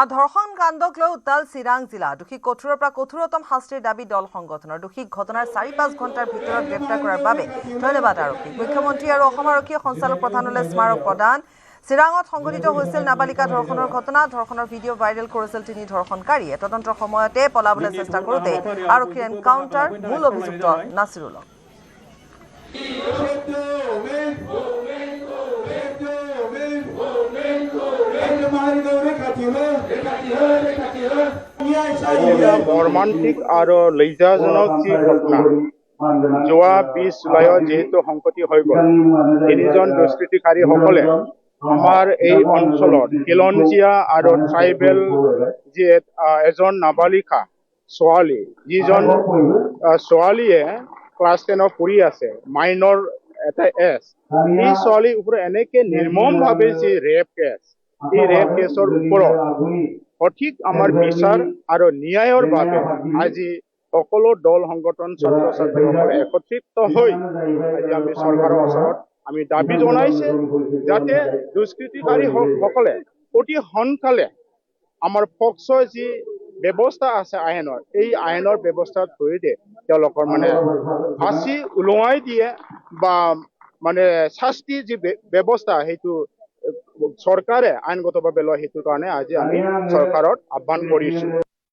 ধৰ্ষণ কাণ্ডক লৈ উত্তাল চিৰাং জিলা দোষীক কঠোৰৰ পৰা কঠোৰতম শাস্তিৰ দাবী দল সংগঠনৰ দোষীক ঘটনাৰ ৪-৫ ঘণ্টাৰ ভিতৰত গ্ৰেপ্তাৰ কৰাৰ বাবে ধন্যবাদ আৰক্ষীক মুখ্যমন্ত্ৰী আৰু অসম আৰক্ষীয়ে সঞ্চালক প্ৰধানলৈ স্মাৰক প্ৰদান চিৰাঙত সংঘটিত হৈছিল নাবালিকা ধৰ্ষণৰ ঘটনা ধৰ্ষণৰ ভিডিঅ' ভাইৰেল কৰিছিল তিনি ধৰ্ষণকাৰীয়ে তদন্তৰ সময়তে পলাবলৈ চেষ্টা কৰোঁতে আৰক্ষীৰ এনকাউণ্টাৰ মূল অভিযুক্ত নাছিৰুলক মৰ্মান্তিক আৰু লজ্জাজনক যি ঘটনা যোৱা ২০ জুলাইত যেহেতু সংঘটি হৈ গ'ল তিনিজন দুষ্কৃতিকাৰীসকলে আমাৰ এই অঞ্চলত খিলঞ্জীয়া আৰু ট্ৰাইবেল যি এজন নাবালিকা ছোৱালী যিজন ছোৱালীয়ে ক্লাছ 10 পঢ়ি আছে মাইনৰ এটা এজ এই ছোৱালীৰ ওপৰত এনেকে নিৰ্মমভাৱে যি ৰেপ কেছ এই ৰেপ কেছৰ ওপৰত সঠিক আমাৰ বিচাৰ আৰু ন্যায়ৰ বাবে আজি সকলো দল সংগঠন ছাত্ৰ ছাত্ৰীসকলে একত্ৰিত হৈ আজি আমি চৰকাৰৰ ওচৰত আমি দাবী জনাইছে যাতে দুষ্কৃতিকাৰীসকলে অতি সোনকালে আমাৰ পক্সৰ যি ব্যৱস্থা আছে আইনৰ এই আইনৰ ব্যৱস্থাৰ জৰিয়তে তেওঁলোকৰ ফাঁচি ওলোৱাই দিয়ে বা শাস্তি যি ব্যৱস্থা সেইটো চৰকাৰে আইনগতভাৱে লয় সেইটো কাৰণে আজি আমি চৰকাৰত আহ্বান কৰিছোঁ